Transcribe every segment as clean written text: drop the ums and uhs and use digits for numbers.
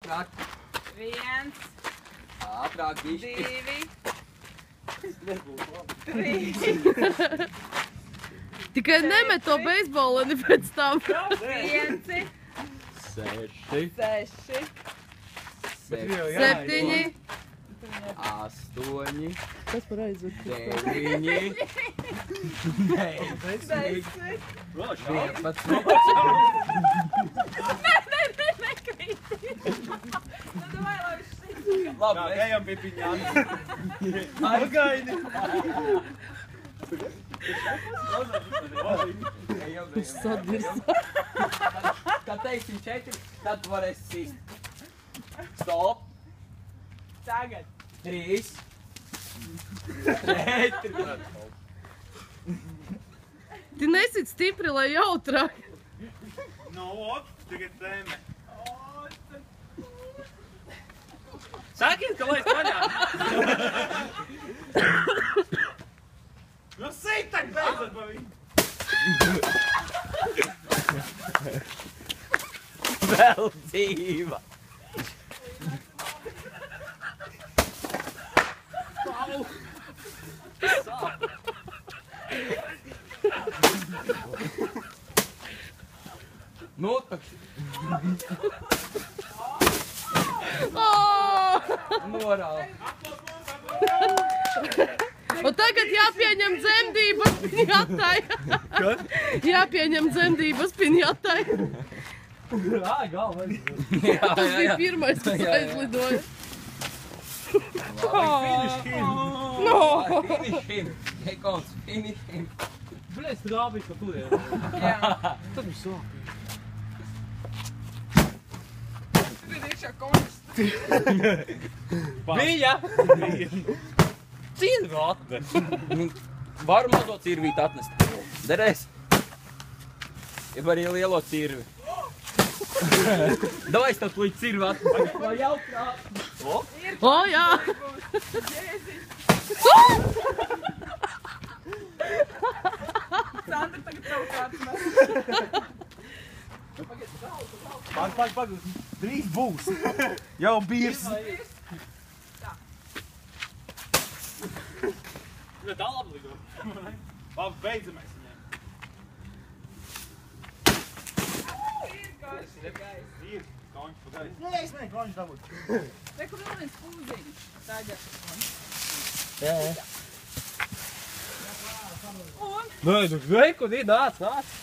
Ātrāk. 1, Ātrāk, bišķi. 2, 3, Tikai nemet to beisboleni pēc tam. 5, 6, 6, 7. 8, Kas par aizved? 9, 10. 11. Nekrīt. Nu, davai, lai viņš šeit. Labi, Ejam pie piņām. Pagaidi. Sadirs. Kad teiksim 4, tad tu varēsi sist. Stop. Tagad. 3, 4. Tu nesit stipri, lai jautrāk. Nu, ot, tagad tēmē. Sakiet, ka lai vaļā! Nu, sit tak beidzot pa viņu. Vēl dzīva. Nu, tak. Norāli. Un tagad jāpieņem dzemdības piņatai. Kas? Jāpieņem dzemdības piņatai. Ā, galva. Tas bija pirmais, kas aizlidoja. Finish him. No! Finish him. Ekons, finish him. Bļēc, tu rābīši, ka tur ir. Jā. Tad viņš sāk. Tur ir iekšā končs. Bija! Cirvi atnes. Varu mazo cirvīti atnest. Derēs? Jeb arī lielo cirvi. Davai es tev tūlīt cirvi atnesu. Vai jautrāk? O, jā! Sandra tagad tev kāds mēs. Pag. Drīz būs. Jau bīrs. Bet tā labi lido. Labi, beidzamies viņiem. Ir kāds. Ir. Konč pagaidi. Nē, es mēģinu konč dabūt. Reku vēl viens pūziņš. Tagad. Un Nē, tu veiku, nāc.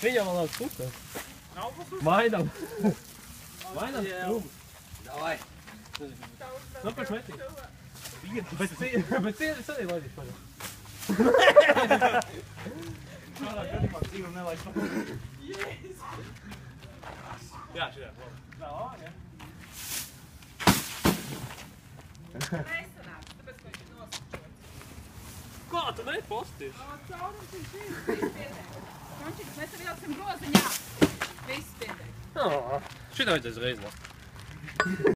Viņam vēl nav pusē. Nav pusē? Mainam. Mainam strumu. Davai. Nu, pēc metī. Bet cieri sadī laidīšu paļā. Šādā gadījumā dzīvam nelaiž pabūt. Jā, šajā. Jā, jā. nesanāks, tāpēc, ka viņš ir nosakšots. Kā tu nepostīši? Caurums viņš ir. Viss piedēk. Končiks, mēs tev ieliksim groziņā. Viss piedēk. Šitā vajadzēs reiz vēl.